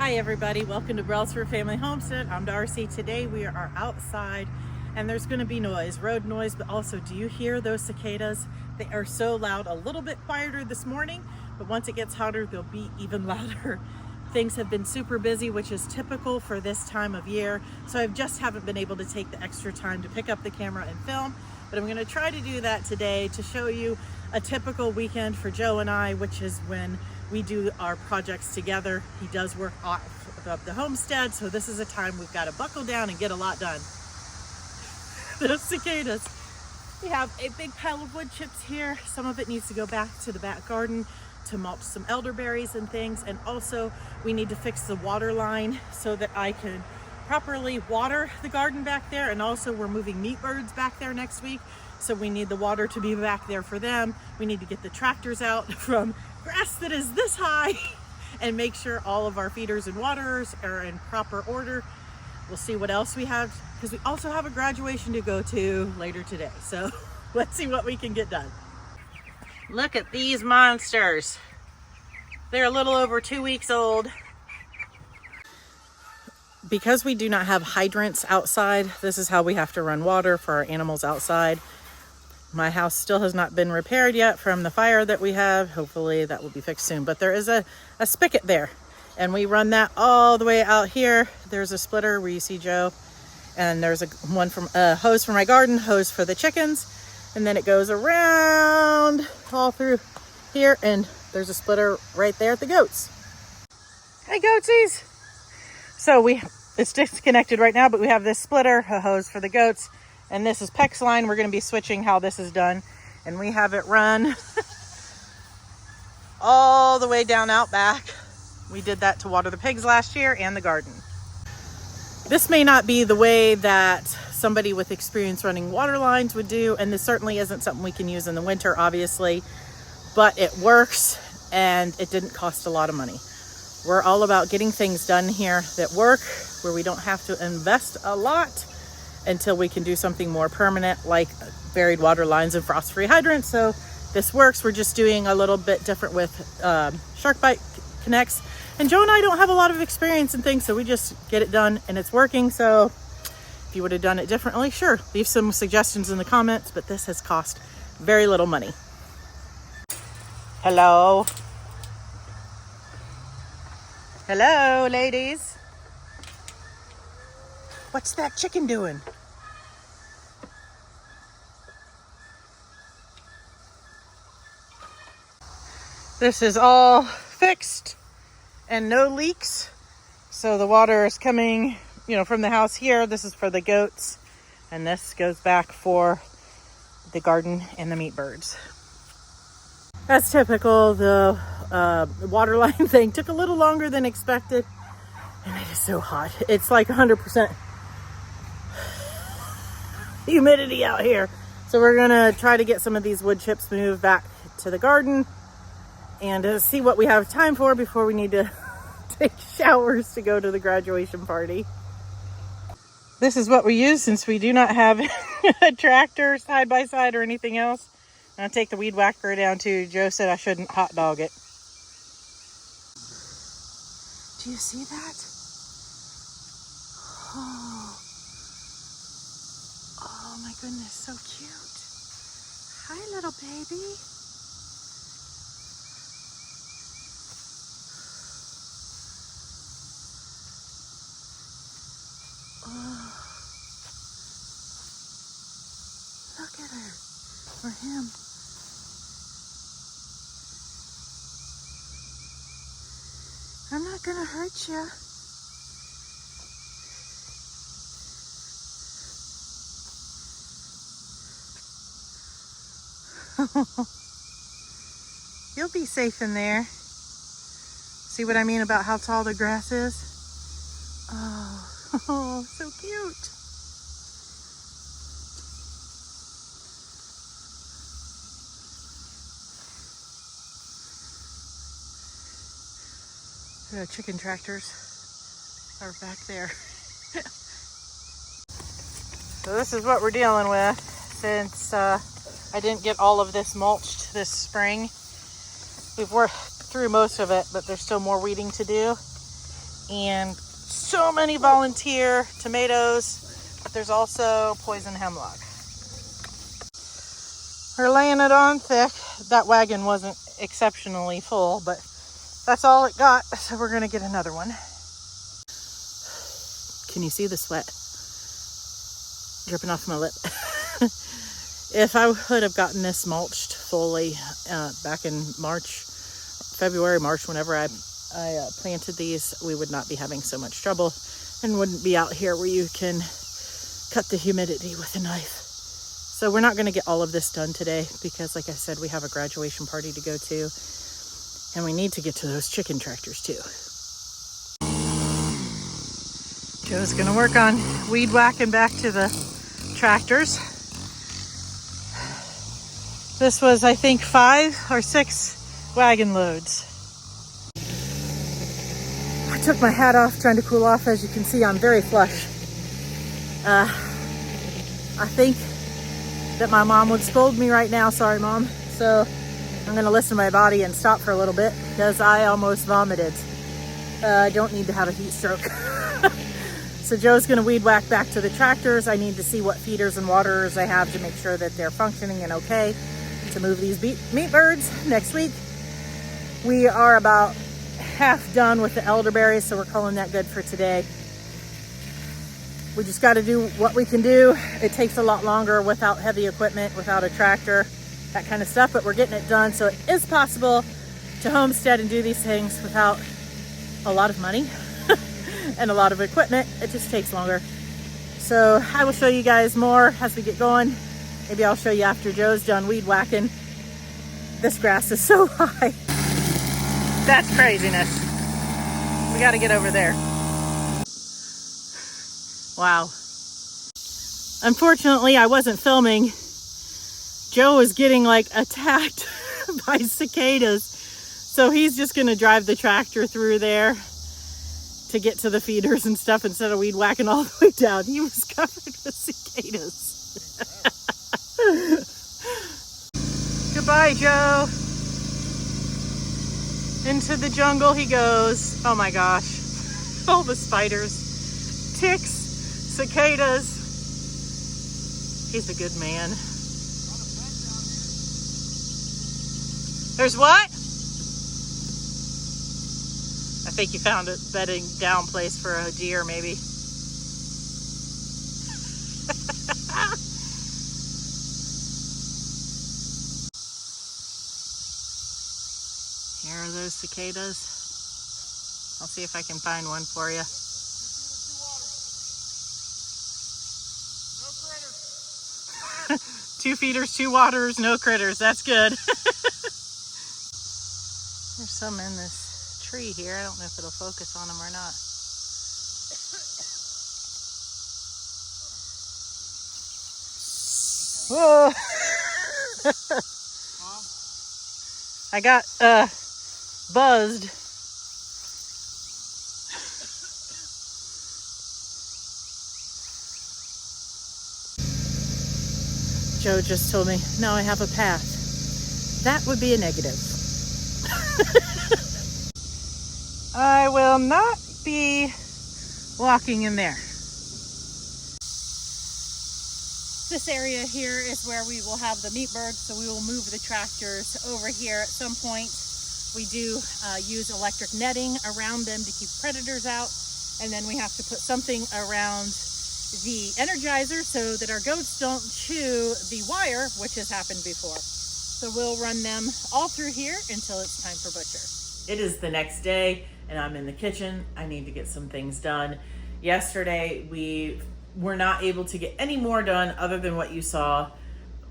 Hi everybody, welcome to Brailsford Family Homestead. I'm Darcy. Today we are outside and there's going to be noise, road noise, but also do you hear those cicadas? They are so loud, a little bit quieter this morning, but once it gets hotter they'll be even louder. Things have been super busy, which is typical for this time of year, so I just haven't been able to take the extra time to pick up the camera and film, but I'm going to try to do that today to show you a typical weekend for Joe and I, which is when we do our projects together. He does work off of the homestead, so this is a time we've got to buckle down and get a lot done. Those cicadas. We have a big pile of wood chips here. Some of it needs to go back to the back garden to mulch some elderberries and things, and also we need to fix the water line so that I can properly water the garden back there, and also we're moving meat birds back there next week, so we need the water to be back there for them. We need to get the tractors out from grass that is this high and make sure all of our feeders and waterers are in proper order. We'll see what else we have, because we also have a graduation to go to later today, so let's see what we can get done. Look at these monsters. They're a little over 2 weeks old. Because we do not have hydrants outside, this is how we have to run water for our animals outside. My house still has not been repaired yet from the fire that we have. Hopefully that will be fixed soon. But there is a spigot there, and we run that all the way out here. There's a splitter where you see Joe, and there's one from a hose for my garden, hose for the chickens, and then it goes around all through here, and there's a splitter right there at the goats. Hey goatsies! So it's disconnected right now, but we have this splitter, a hose for the goats, and this is PEX line. We're going to be switching how this is done, and we have it run all the way down out back. We did that to water the pigs last year and the garden. This may not be the way that somebody with experience running water lines would do, and this certainly isn't something we can use in the winter, obviously, but it works and it didn't cost a lot of money. We're all about getting things done here that work, where we don't have to invest a lot until we can do something more permanent like buried water lines and frost-free hydrants. So this works. We're just doing a little bit different with shark bite connects. And Joe and I don't have a lot of experience in things, so we just get it done and it's working. So if you would have done it differently, sure, leave some suggestions in the comments, but this has cost very little money. Hello. Hello, ladies. What's that chicken doing? This is all fixed and no leaks. So the water is coming, from the house here. This is for the goats, and this goes back for the garden and the meat birds. That's typical. The water line thing took a little longer than expected, and it is so hot. It's like 100% humidity out here. So we're gonna try to get some of these wood chips moved back to the garden and see what we have time for before we need to take showers to go to the graduation party. This is what we use since we do not have a tractor side by side or anything else. I'm gonna take the weed whacker down too. Joe said I shouldn't hot dog it. Do you see that? Oh my goodness, so cute. Hi, little baby. Oh, look at her, or him. I'm not gonna hurt you. You'll be safe in there. See what I mean about how tall the grass is? Oh, so cute. The chicken tractors are back there. So this is what we're dealing with since I didn't get all of this mulched this spring. We've worked through most of it, but there's still more weeding to do. and so many volunteer tomatoes, but there's also poison hemlock. We're laying it on thick. That wagon wasn't exceptionally full, but that's all it got, so we're gonna get another one. Can you see the sweat dripping off my lip? If I would have gotten this mulched fully back in February, March, whenever I planted these, we would not be having so much trouble and wouldn't be out here where you can cut the humidity with a knife. So we're not going to get all of this done today because, like I said, we have a graduation party to go to, and we need to get to those chicken tractors too. Joe's going to work on weed whacking back to the tractors. This was, I think, 5 or 6 wagon loads. I took my hat off trying to cool off. As you can see, I'm very flush. I think that my mom would scold me right now. Sorry, Mom. So I'm going to listen to my body and stop for a little bit because I almost vomited. I don't need to have a heat stroke. So Joe's going to weed whack back to the tractors. I need to see what feeders and waterers I have to make sure that they're functioning and okay to move these meat birds next week. We are about half done with the elderberries, so we're calling that good for today. We just got to do what we can do. It takes a lot longer without heavy equipment, without a tractor, that kind of stuff, but we're getting it done. So it is possible to homestead and do these things without a lot of money and a lot of equipment. It just takes longer. So I will show you guys more as we get going. Maybe I'll show you after Joe's done weed whacking. This grass is so high. That's craziness. We got to get over there. Wow. Unfortunately, I wasn't filming. Joe was getting like attacked by cicadas. So he's just going to drive the tractor through there to get to the feeders and stuff instead of weed whacking all the way down. He was covered with cicadas. Goodbye, Joe. Into the jungle he goes. Oh my gosh. All the spiders, ticks, cicadas. He's a good man. There's what? I think you found a bedding down place for a deer, maybe. Here are those cicadas. I'll see if I can find one for you. 2 feeders, 2 waterers, no critters. That's good. There's some in this tree here. I don't know if it'll focus on them or not. Whoa! I got buzzed. Joe just told me, now I have a path. That would be a negative. I will not be walking in there. This area here is where we will have the meat birds, so we will move the tractors over here at some point. We do use electric netting around them to keep predators out, and then we have to put something around the energizer so that our goats don't chew the wire, which has happened before. So we'll run them all through here until it's time for butcher. It is the next day and I'm in the kitchen. I need to get some things done. Yesterday we were not able to get any more done other than what you saw.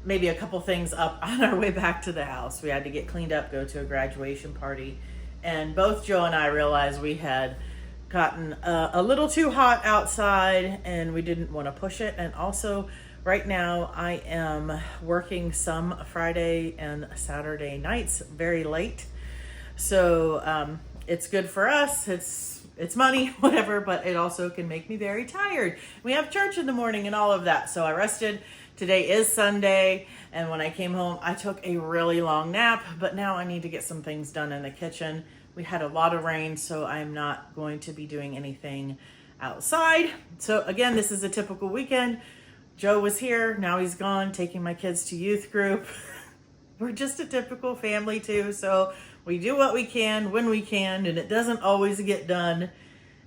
Maybe a couple things up on our way back to the house. We had to get cleaned up, go to a graduation party, and both Joe and I realized we had gotten a little too hot outside and we didn't want to push it. And also right now I am working some Friday and Saturday nights very late, so it's good for us, it's money, whatever, but it also can make me very tired. We have church in the morning and all of that, so I rested. Today is Sunday, and when I came home I took a really long nap, but now I need to get some things done in the kitchen. We had a lot of rain, so I'm not going to be doing anything outside. So again, this is a typical weekend. Joe was here, now he's gone, taking my kids to youth group. We're just a typical family too, so we do what we can when we can, and it doesn't always get done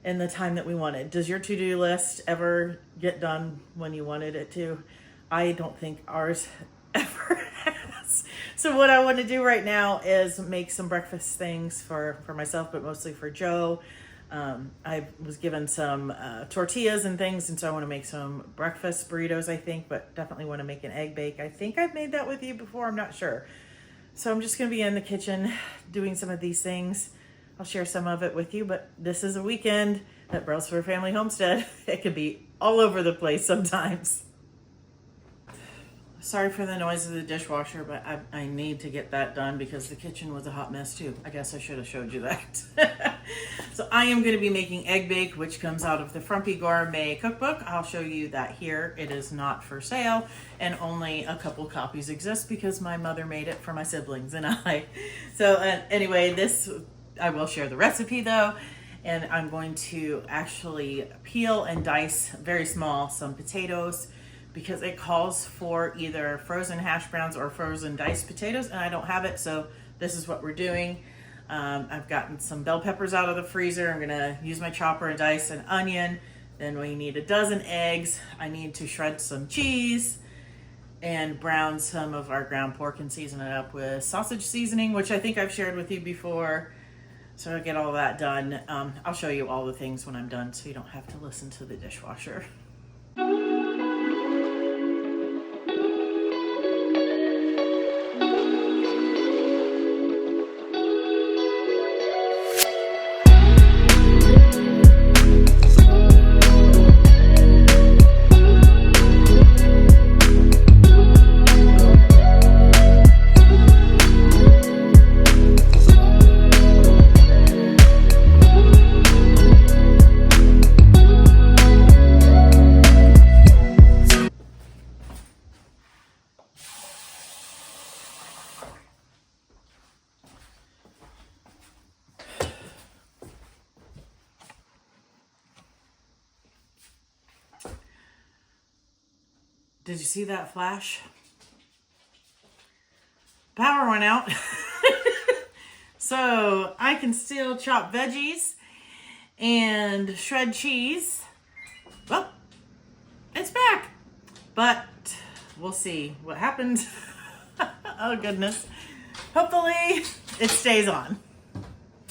in the time that we want it. Does your to-do list ever get done when you wanted it to? I don't think ours ever has. So what I want to do right now is make some breakfast things for myself, but mostly for Joe. I was given some tortillas and things, and so I want to make some breakfast burritos, I think, but definitely want to make an egg bake. I think I've made that with you before, I'm not sure. So I'm just going to be in the kitchen doing some of these things. I'll share some of it with you, but this is a weekend at Brailsford Family Homestead. It could be all over the place sometimes. Sorry for the noise of the dishwasher, but I need to get that done because the kitchen was a hot mess too. I guess I should have showed you that. So I am going to be making egg bake, which comes out of the Frumpy Gourmet cookbook. I'll show you that here. It is not for sale, and only a couple copies exist because my mother made it for my siblings and I. So anyway, I will share the recipe though, and I'm going to actually peel and dice very small some potatoes, because it calls for either frozen hash browns or frozen diced potatoes, and I don't have it, so this is what we're doing. I've gotten some bell peppers out of the freezer. I'm gonna use my chopper and dice an onion. Then we need a dozen eggs. I need to shred some cheese and brown some of our ground pork and season it up with sausage seasoning, which I think I've shared with you before. So I'll get all that done. I'll show you all the things when I'm done, so you don't have to listen to the dishwasher. Did you see that flash? Power went out. So I can still chop veggies and shred cheese. Well, it's back. But we'll see what happens. Oh goodness. Hopefully it stays on.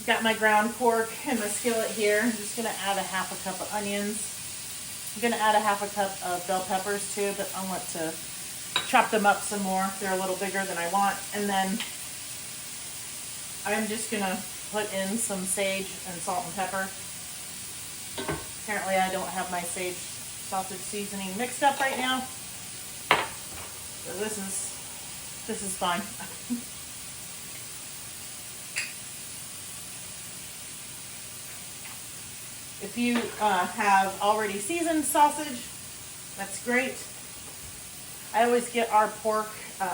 Got my ground pork in the skillet here. I'm just gonna add a half a cup of onions. I'm gonna add a half a cup of bell peppers too, but I want to chop them up some more. They're a little bigger than I want. And then I'm just gonna put in some sage and salt and pepper. Apparently I don't have my sage sausage seasoning mixed up right now. So this is fine. If you have already seasoned sausage, that's great. I always get our pork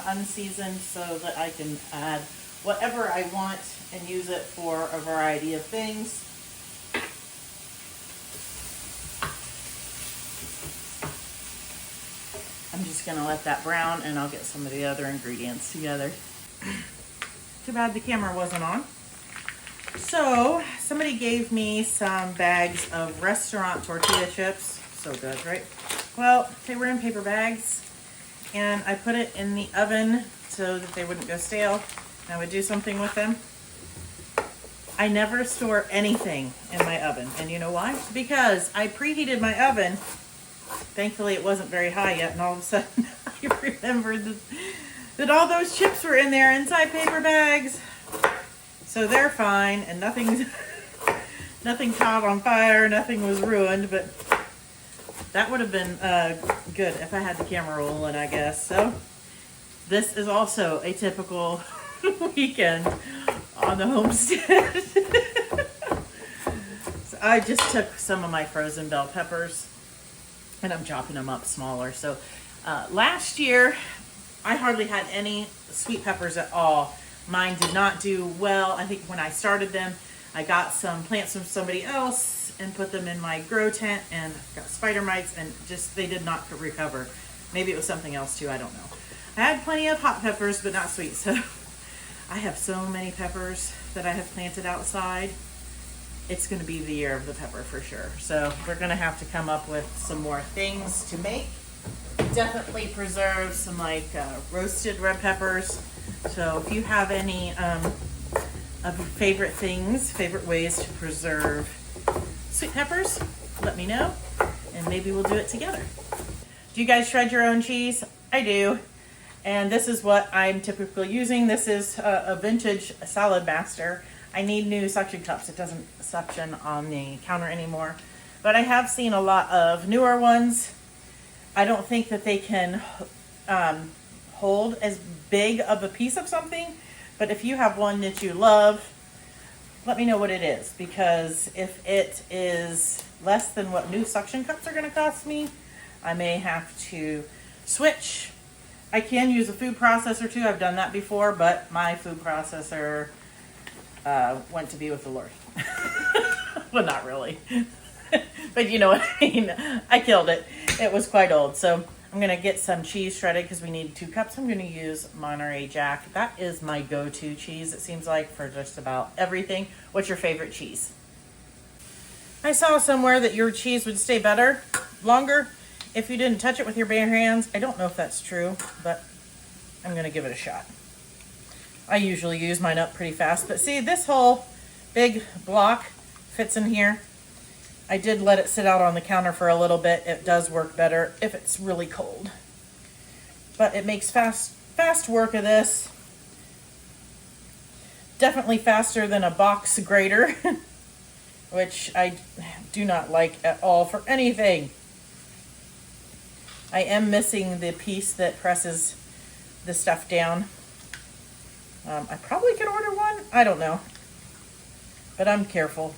unseasoned so that I can add whatever I want and use it for a variety of things. I'm just gonna let that brown, and I'll get some of the other ingredients together. Too bad the camera wasn't on. So somebody gave me some bags of restaurant tortilla chips. So good, right? Well, they were in paper bags, and I put it in the oven so that they wouldn't go stale. I would do something with them. I never store anything in my oven, and you know why? Because I preheated my oven. Thankfully it wasn't very high yet, and all of a sudden I remembered that all those chips were in there inside paper bags. So they're fine, and nothing caught on fire, nothing was ruined, but that would have been good if I had the camera rolling, I guess. So this is also a typical weekend on the homestead. So I just took some of my frozen bell peppers, and I'm chopping them up smaller. So last year, I hardly had any sweet peppers at all. Mine did not do well. I think when I started them, I got some plants from somebody else and put them in my grow tent and got spider mites and just, they did not recover. Maybe it was something else too, I don't know. I had plenty of hot peppers, but not sweet. So I have so many peppers that I have planted outside. It's going to be the year of the pepper for sure. So we're going to have to come up with some more things to make. Definitely preserve some like roasted red peppers. So if you have any of your favorite things, favorite ways to preserve sweet peppers, let me know and maybe we'll do it together. Do you guys shred your own cheese? I do. And this is what I'm typically using. This is a vintage Salad Master. I need new suction cups. It doesn't suction on the counter anymore. But I have seen a lot of newer ones. I don't think that they can hold as big of a piece of something. But if you have one that you love, let me know what it is. Because if it is less than what new suction cups are going to cost me, I may have to switch. I can use a food processor too. I've done that before, but my food processor went to be with the Lord. Well, not really. But you know what I mean. I killed it. It was quite old. So I'm going to get some cheese shredded because we need 2 cups. I'm going to use Monterey Jack. That is my go-to cheese, it seems like, for just about everything. What's your favorite cheese? I saw somewhere that your cheese would stay better, longer, if you didn't touch it with your bare hands. I don't know if that's true, but I'm going to give it a shot. I usually use mine up pretty fast, but see, this whole big block fits in here. I did let it sit out on the counter for a little bit. It does work better if it's really cold. But it makes fast work of this. Definitely faster than a box grater, which I do not like at all for anything. I am missing the piece that presses the stuff down. I probably could order one. I don't know. But I'm careful.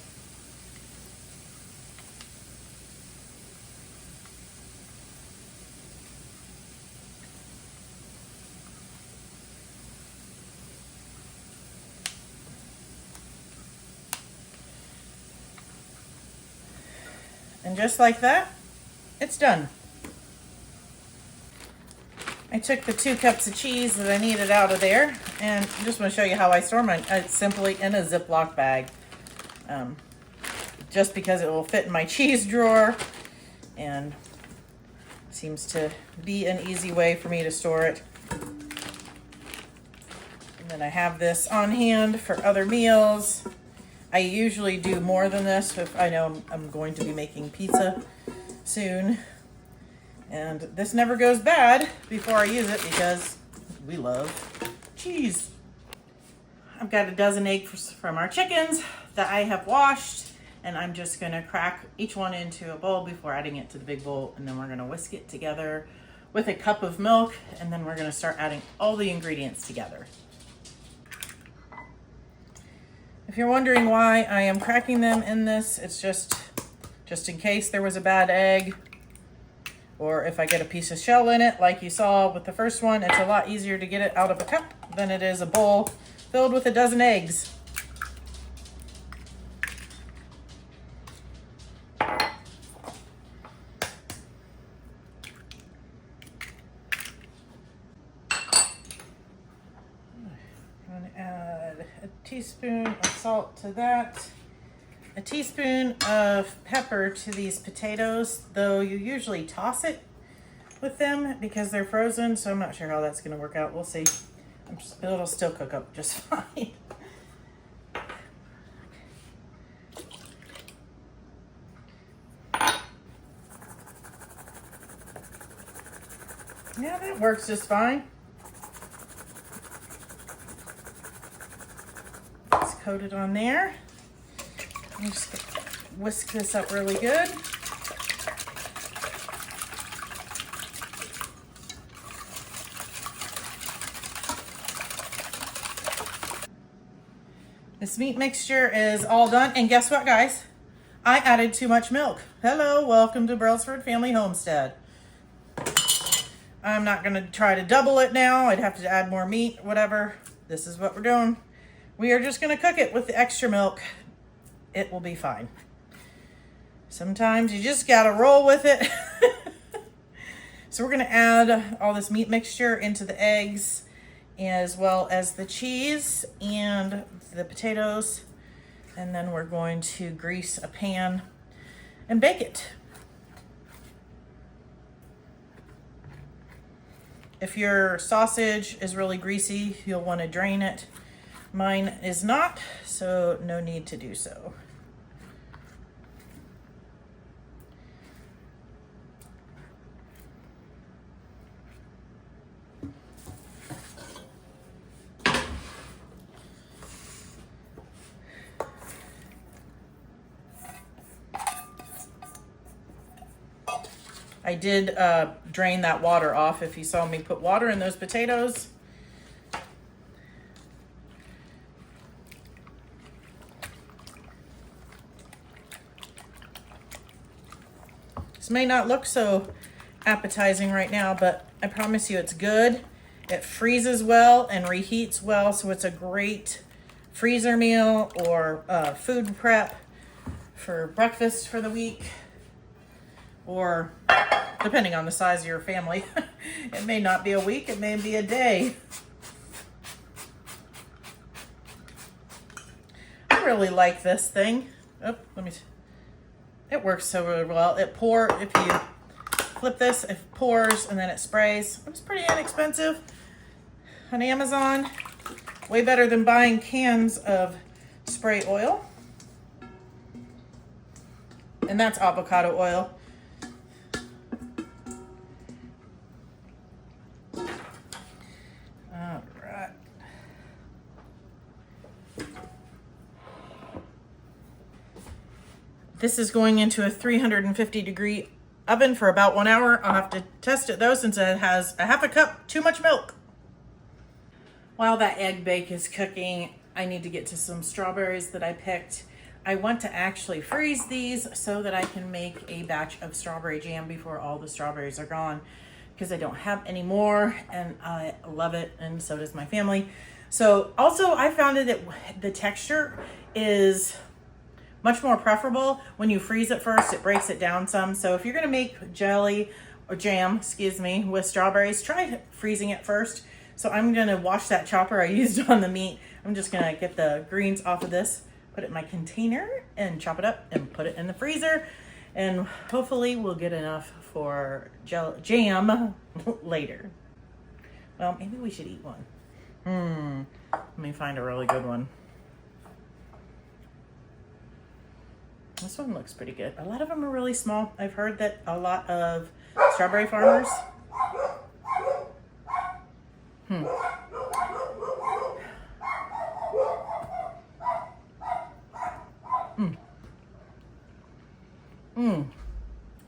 And just like that, it's done. I took the 2 cups of cheese that I needed out of there, and I just want to show you how I store mine. It's simply in a Ziploc bag, just because it will fit in my cheese drawer, and seems to be an easy way for me to store it. And then I have this on hand for other meals. I usually do more than this if I know I'm going to be making pizza soon. And this never goes bad before I use it because we love cheese. I've got a dozen eggs from our chickens that I have washed, and I'm just gonna crack each one into a bowl before adding it to the big bowl, and then we're gonna whisk it together with a cup of milk, and then we're gonna start adding all the ingredients together. If you're wondering why I am cracking them in this, it's just in case there was a bad egg, or if I get a piece of shell in it, like you saw with the first one. It's a lot easier to get it out of a cup than it is a bowl filled with a dozen eggs. I'm going to add a teaspoon of salt to that. A teaspoon of pepper to these potatoes, though you usually toss it with them because they're frozen, so I'm not sure how that's going to work out. We'll see. It'll still cook up just fine. Yeah, that works just fine. It's coated on there. I'm just going to whisk this up really good. This meat mixture is all done. And guess what, guys? I added too much milk. Hello, welcome to Brailsford Family Homestead. I'm not going to try to double it now. I'd have to add more meat, whatever. This is what we're doing. We are just going to cook it with the extra milk it will be fine. Sometimes you just gotta roll with it. So we're gonna add all this meat mixture into the eggs, as well as the cheese and the potatoes. And then we're going to grease a pan and bake it. If your sausage is really greasy, you'll want to drain it. Mine is not, so no need to do so. I did drain that water off if you saw me put water in those potatoes. This may not look so appetizing right now, but I promise you it's good. It freezes well and reheats well, so it's a great freezer meal or food prep for breakfast for the week, or depending on the size of your family. It may not be a week, it may be a day. I really like this thing. Oh, it works so really well. If you flip this, it pours and then it sprays. It was pretty inexpensive on Amazon. Way better than buying cans of spray oil. And that's avocado oil. This is going into a 350-degree oven for about 1 hour. I'll have to test it though, since it has a half a cup too much milk. While that egg bake is cooking, I need to get to some strawberries that I picked. I want to actually freeze these so that I can make a batch of strawberry jam before all the strawberries are gone, because I don't have any more and I love it, and so does my family. So also I found that the texture is much more preferable when you freeze it first. It breaks it down some. So if you're gonna make jelly or jam, excuse me, with strawberries, try freezing it first. So I'm gonna wash that chopper I used on the meat. I'm just gonna get the greens off of this, put it in my container and chop it up and put it in the freezer. And hopefully we'll get enough for jam later. Well, maybe we should eat one. Let me find a really good one. This one looks pretty good. A lot of them are really small. I've heard that a lot of strawberry farmers.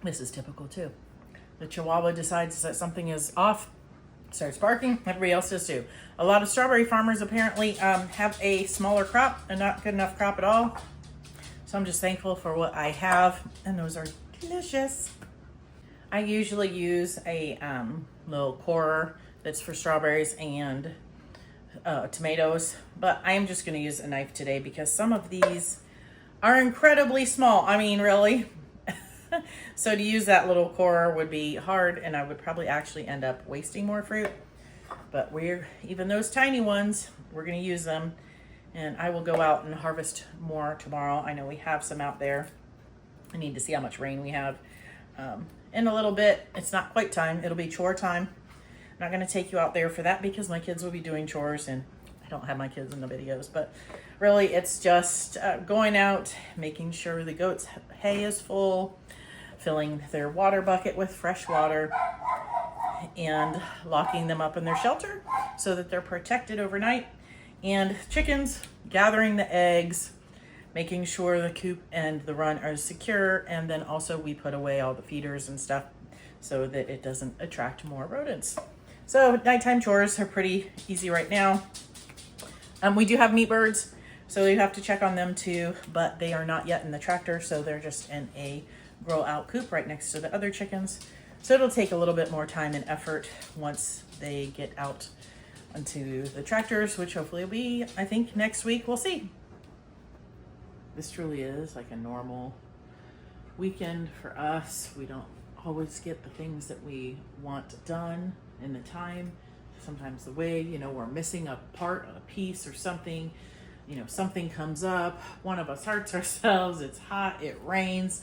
This is typical too. The Chihuahua decides that something is off, starts barking. Everybody else does too. A lot of strawberry farmers apparently have a smaller crop, and not good enough crop at all. So I'm just thankful for what I have, and those are delicious. I usually use a little corer that's for strawberries and tomatoes, but I am just gonna use a knife today because some of these are incredibly small. I mean, really. So to use that little corer would be hard, and I would probably actually end up wasting more fruit. But even those tiny ones, we're gonna use them. And I will go out and harvest more tomorrow. I know we have some out there. I need to see how much rain we have. In a little bit, it's not quite time. It'll be chore time. I'm not gonna take you out there for that because my kids will be doing chores, and I don't have my kids in the videos. But really, it's just going out, making sure the goats' hay is full, filling their water bucket with fresh water, and locking them up in their shelter so that they're protected overnight. And chickens, gathering the eggs, making sure the coop and the run are secure, and then also we put away all the feeders and stuff so that it doesn't attract more rodents. So nighttime chores are pretty easy right now. We do have meat birds, so you have to check on them too, but they are not yet in the tractor, so they're just in a grow out coop right next to the other chickens. So it'll take a little bit more time and effort once they get out onto the tractors, which hopefully will be, I think, next week. We'll see. this truly is like a normal weekend for us. We don't always get the things that we want done in the time. Sometimes the way, we're missing a part, a piece or something, something comes up, one of us hurts ourselves, it's hot, it rains,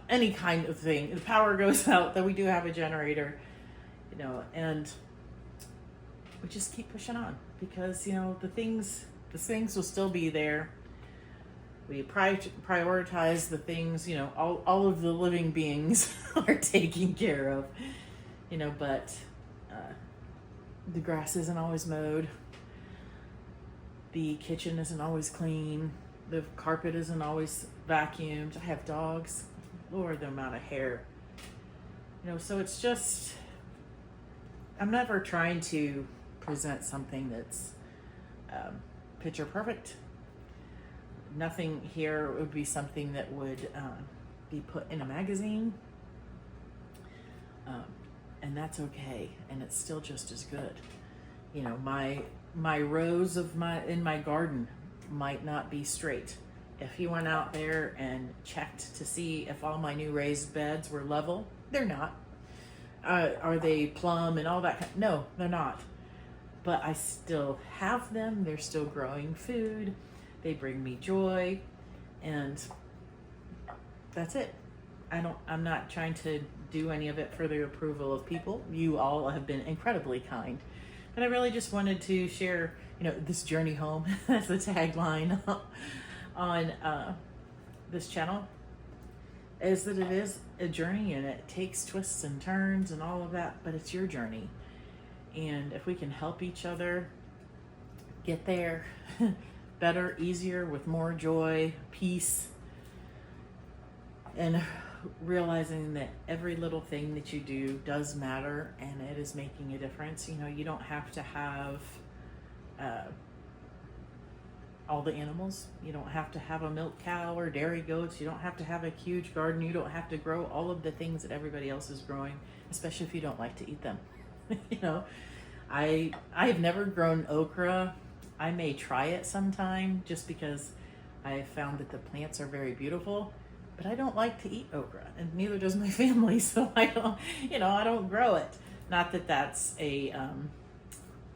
any kind of thing. The power goes out, though we do have a generator, and we just keep pushing on because, the things will still be there. We prioritize the things, all of the living beings are taken care of, but the grass isn't always mowed. The kitchen isn't always clean. The carpet isn't always vacuumed. I have dogs. Lord, the amount of hair. So it's just, I'm never trying to present something that's picture perfect. Nothing here would be something that would be put in a magazine. And that's okay. And it's still just as good. My rows in my garden might not be straight. If you went out there and checked to see if all my new raised beds were level, they're not. Are they plumb and all that? No, they're not. But I still have them. They're still growing food. They bring me joy, and that's it. I'm not trying to do any of it for the approval of people. You all have been incredibly kind. But I really just wanted to share, this journey home. That's the tagline on this channel, is that it is a journey and it takes twists and turns and all of that, but it's your journey. And if we can help each other get there better, easier, with more joy, peace, and realizing that every little thing that you do does matter and it is making a difference. You don't have to have all the animals. You don't have to have a milk cow or dairy goats. You don't have to have a huge garden. You don't have to grow all of the things that everybody else is growing, especially if you don't like to eat them. I have never grown okra. I may try it sometime just because I have found that the plants are very beautiful, but I don't like to eat okra, and neither does my family, so I don't grow it. Not that that's a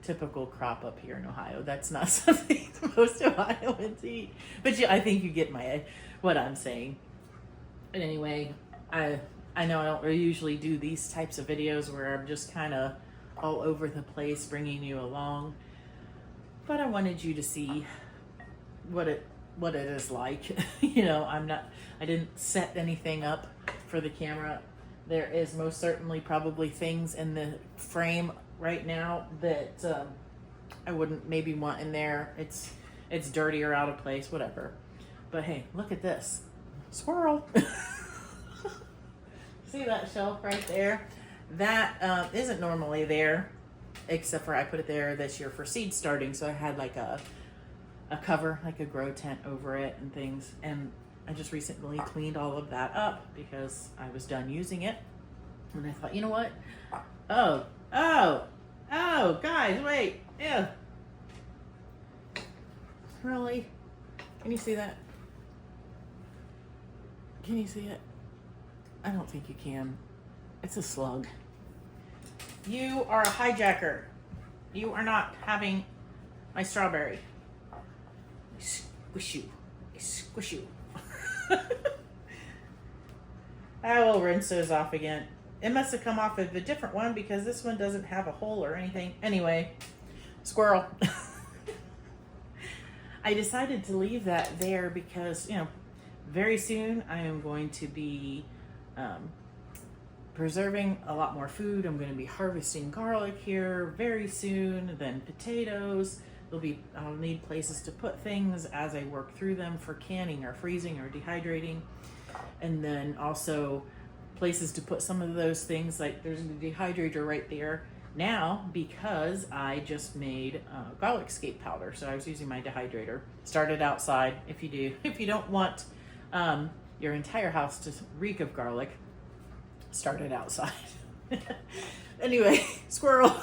typical crop up here in Ohio. That's not something most Ohioans eat, but I think you get what I'm saying. But anyway, I know I don't usually do these types of videos where I'm just kind of all over the place bringing you along, but I wanted you to see what it is like. I didn't set anything up for the camera. There is most certainly probably things in the frame right now that I wouldn't maybe want in there. It's dirty or out of place, whatever. But hey, look at this. Squirrel. See that shelf right there? That isn't normally there, except for I put it there this year for seed starting. So I had like a cover, like a grow tent over it and things. And I just recently cleaned all of that up because I was done using it. And I thought, you know what? Oh, guys, wait. Ew. Really? Can you see that? Can you see it? I don't think you can. It's a slug. You are a hijacker. You are not having my strawberry. I squish you. I squish you. I will rinse those off again. It must have come off of a different one because this one doesn't have a hole or anything. Anyway, squirrel. I decided to leave that there because, very soon I am going to be preserving a lot more food. I'm going to be harvesting garlic here very soon, then potatoes. I'll need places to put things as I work through them for canning or freezing or dehydrating. And then also places to put some of those things, like there's a dehydrator right there now because I just made garlic scape powder. So I was using my dehydrator. Started outside. If you don't want your entire house to reek of garlic, start it outside. Anyway, squirrel.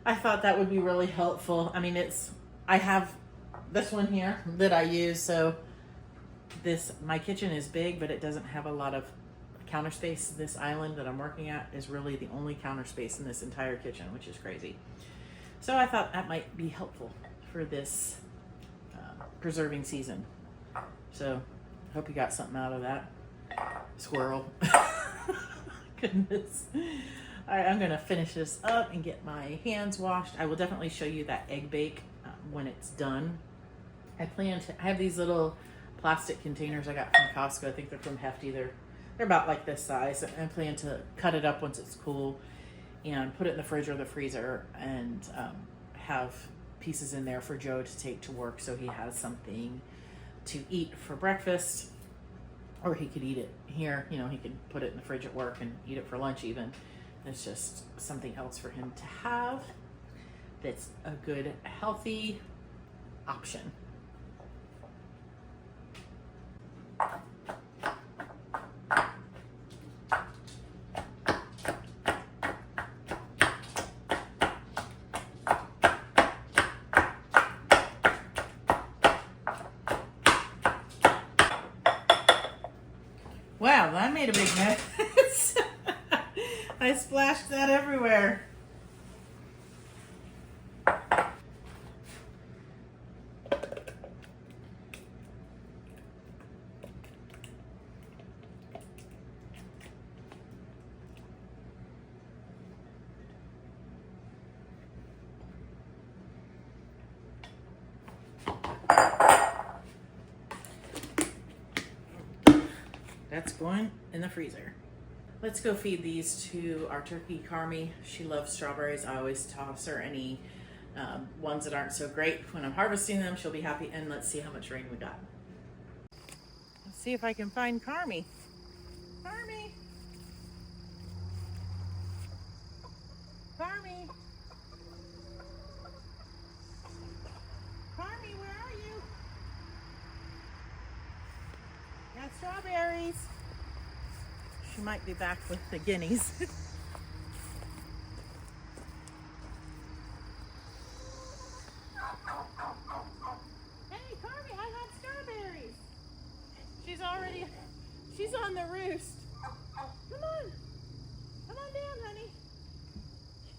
I thought that would be really helpful. I mean, I have this one here that I use. So my kitchen is big, but it doesn't have a lot of counter space. This island that I'm working at is really the only counter space in this entire kitchen, which is crazy. So I thought that might be helpful for this preserving season. So hope you got something out of that. Squirrel. Goodness. All right, I'm gonna finish this up and get my hands washed. I will definitely show you that egg bake when it's done. I have these little plastic containers I got from Costco. I think they're from Hefty. They're about like this size. I plan to cut it up once it's cool and put it in the fridge or the freezer, and have pieces in there for Joe to take to work so he has something to eat for breakfast, or he could eat it here. You know, he could put it in the fridge at work and eat it for lunch even. It's just something else for him to have that's a good, healthy option. Wow, that made a big mess. I splashed that everywhere. That's going in the freezer. Let's go feed these to our turkey, Carmi. She loves strawberries. I always toss her any ones that aren't so great. When I'm harvesting them, she'll be happy. And let's see how much rain we got. Let's see if I can find Carmi. Carmi! Carmi! Carmi, where are you? Got strawberries. She might be back with the guineas. Hey, Carmi, I have strawberries. She's on the roost. Come on. Come on down, honey.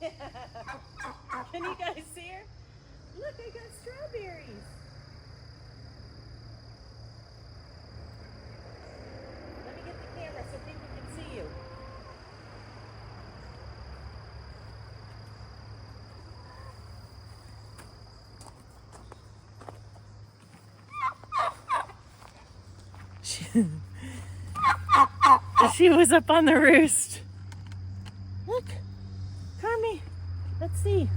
Yeah. Can you guys see her? Look, I got strawberries. Let me get the camera so people can see you. She was up on the roost. Look, Carmi, let's see.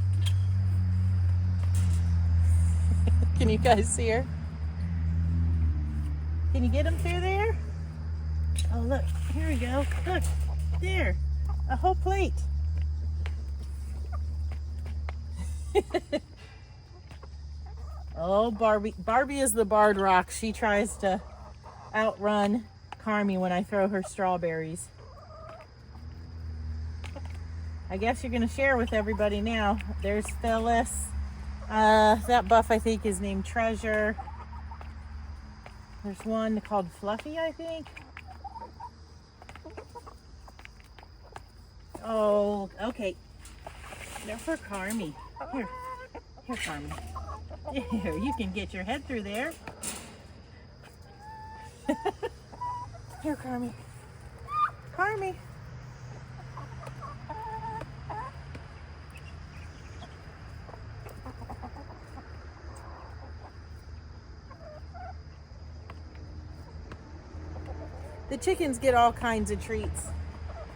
Can you guys see her? Can you get them through there? Oh, look, here we go. Look, there, a whole plate. Oh, Barbie. Barbie is the barred rock. She tries to outrun Carmi when I throw her strawberries. I guess you're going to share with everybody now. There's Phyllis. That buff, I think, is named Treasure. There's one called Fluffy, I think. Oh, okay. They're for Carmi. Here, Carmi. Here, you can get your head through there. Here, Carmi. Carmi. The chickens get all kinds of treats.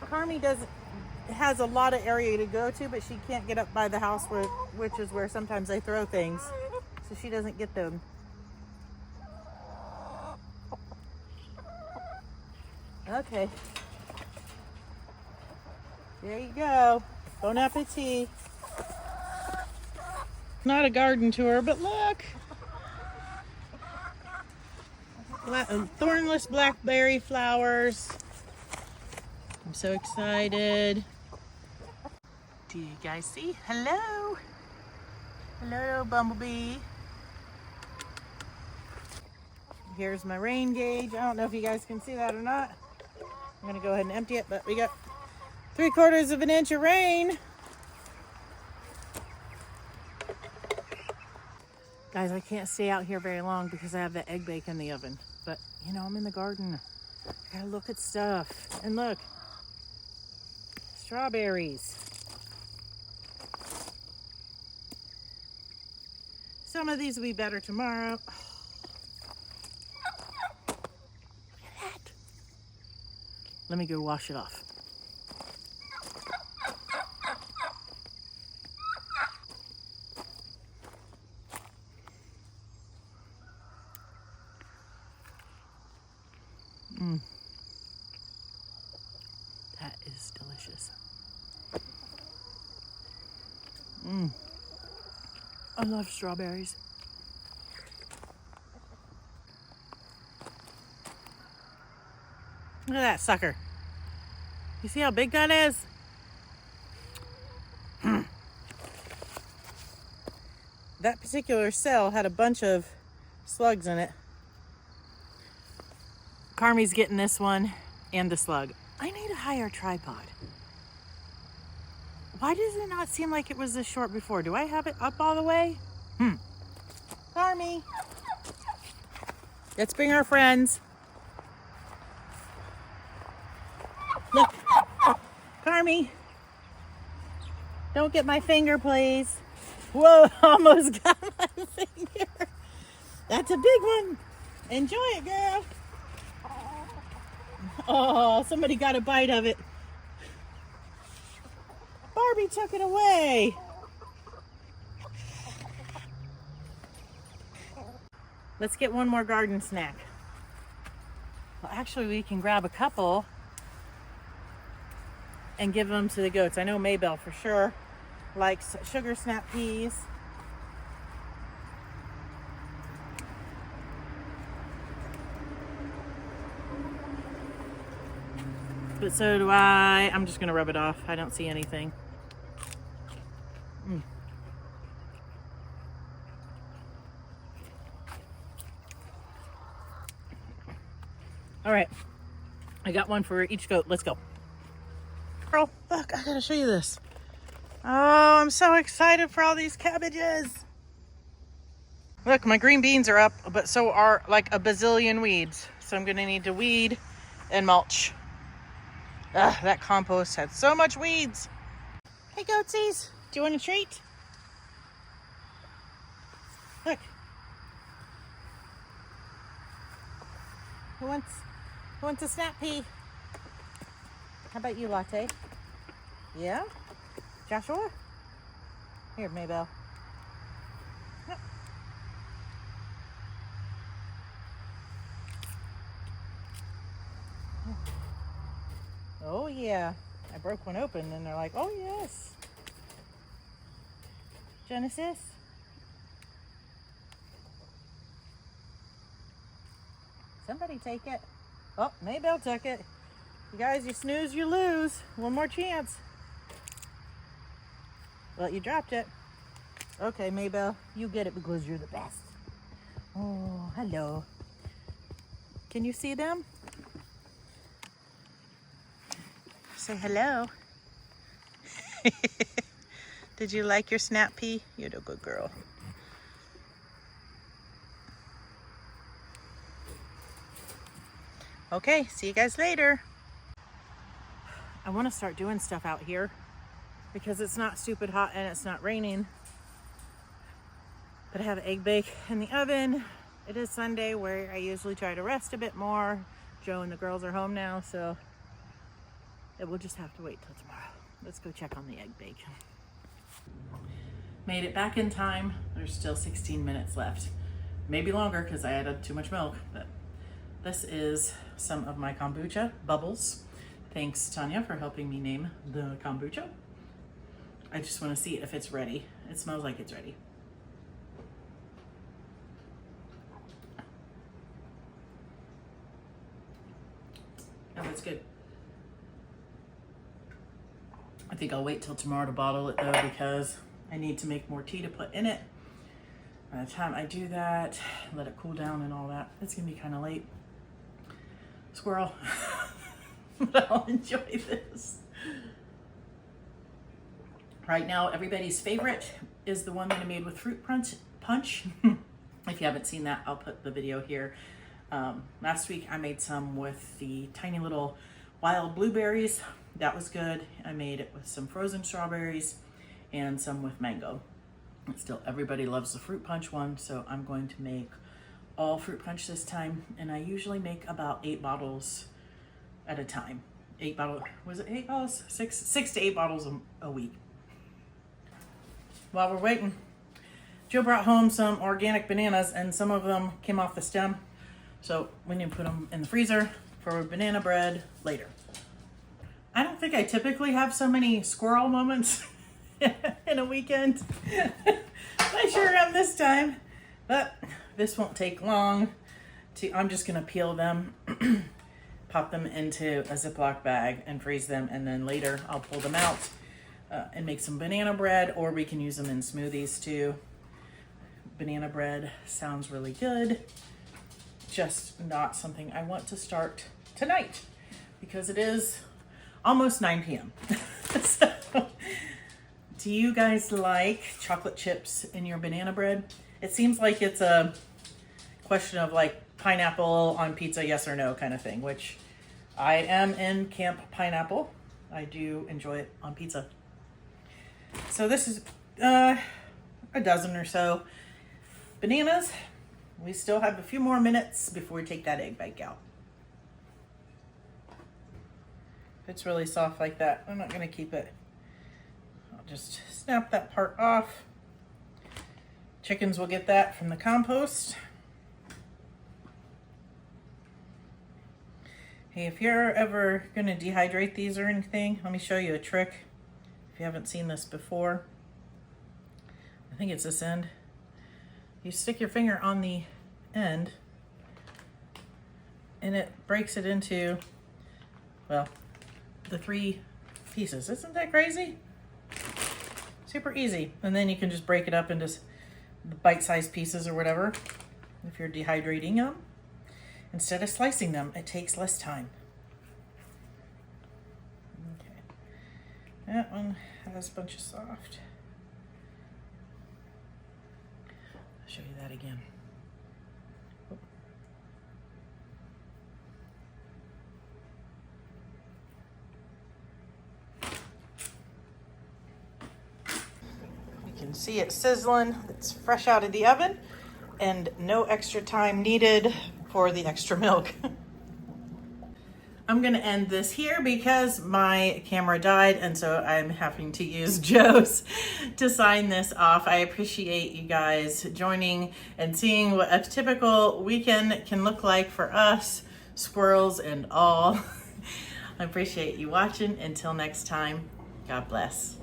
Carmi has a lot of area to go to, but she can't get up by the house, which is where sometimes I throw things, so she doesn't get them. Okay. There you go. Bon appetit. Not a garden tour, but look. Thornless blackberry flowers. I'm so excited. Do you guys see? Hello. Hello, Bumblebee. Here's my rain gauge. I don't know if you guys can see that or not. I'm gonna go ahead and empty it, but we got 3/4 of an inch of rain. Guys, I can't stay out here very long because I have the egg bake in the oven. But, you know, I'm in the garden. I gotta look at stuff. And look, strawberries. Some of these will be better tomorrow. Oh, look at that. Let me go wash it off. That is delicious. I love strawberries. Look at that sucker. You see how big that is? That particular cell had a bunch of slugs in it. Carmi's getting this one and the slug. I need a higher tripod. Why does it not seem like it was this short before? Do I have it up all the way? Carmi. Let's bring our friends. Look. Carmi. Don't get my finger, please. Whoa, almost got my finger. That's a big one. Enjoy it, girl. Oh, somebody got a bite of it. Barbie took it away. Let's get one more garden snack. Well, actually, we can grab a couple and give them to the goats. I know Maybelle for sure likes sugar snap peas. But so do I. I'm just gonna rub it off. I don't see anything. All right, I got one for each goat. Let's go. Girl, look, I gotta show you this. Oh, I'm so excited for all these cabbages. Look, my green beans are up, but so are like a bazillion weeds. So I'm gonna need to weed and mulch. Ugh, that compost had so much weeds. Hey, goatsies, do you want a treat? Look. Who wants a snap pea? How about you, Latte? Yeah? Joshua? Here, Maybelle. Yep. Oh yeah, I broke one open and they're like, oh yes. Genesis? Somebody take it. Oh, Maybelle took it. You guys, you snooze, you lose. One more chance. Well, you dropped it. Okay, Maybelle, you get it because you're the best. Oh, hello. Can you see them? Say hello. Did you like your snap pea? You're a good girl. Okay, see you guys later. I want to start doing stuff out here because it's not stupid hot and it's not raining. But I have egg bake in the oven. It is Sunday where I usually try to rest a bit more. Joe and the girls are home now, so it will just have to wait till tomorrow. Let's go check on the egg bake. Made it back in time. There's still 16 minutes left. Maybe longer because I added too much milk, but this is some of my kombucha bubbles. Thanks, Tanya, for helping me name the kombucha. I just want to see if it's ready. It smells like it's ready. Oh, that's good. I think I'll wait till tomorrow to bottle it though because I need to make more tea to put in it. By the time I do that, let it cool down and all that, it's gonna be kind of late. Squirrel. But I'll enjoy this. Right now, everybody's favorite is the one that I made with fruit punch. If you haven't seen that, I'll put the video here. Last week I made some with the tiny little wild blueberries. That was good. I made it with some frozen strawberries and some with mango. Still, everybody loves the fruit punch one, so I'm going to make all fruit punch this time. And I usually make about 8 bottles at a time. 8 bottles, was it 8 bottles? 6 to 8 bottles a week. While we're waiting, Joe brought home some organic bananas and some of them came off the stem. So we need to put them in the freezer for banana bread later. I don't think I typically have so many squirrel moments in a weekend. I sure am this time, but this won't take long. I'm just gonna peel them, pop them into a Ziploc bag and freeze them, and then later I'll pull them out and make some banana bread, or we can use them in smoothies too. Banana bread sounds really good. Just not something I want to start tonight because it is almost 9 p.m. So, do you guys like chocolate chips in your banana bread? It seems like it's a question of like pineapple on pizza, yes or no kind of thing, which I am in camp pineapple. I do enjoy it on pizza. So this is a dozen or so bananas. We still have a few more minutes before we take that egg bake out. If it's really soft like that, I'm not gonna keep it. I'll just snap that part off. Chickens will get that from the compost. Hey, if you're ever gonna dehydrate these or anything, let me show you a trick. If you haven't seen this before, I think it's this end. You stick your finger on the end and it breaks it into, well, the 3 pieces. Isn't that crazy? Super easy. And then you can just break it up into bite-sized pieces or whatever if you're dehydrating them. Instead of slicing them, it takes less time. Okay. That one has a bunch of soft. I'll show you that again. You can see it sizzling. It's fresh out of the oven and no extra time needed for the extra milk. I'm gonna end this here because my camera died, and so I'm having to use Joe's to sign this off. I appreciate you guys joining and seeing what a typical weekend can look like for us, squirrels and all. I appreciate you watching. Until next time, God bless.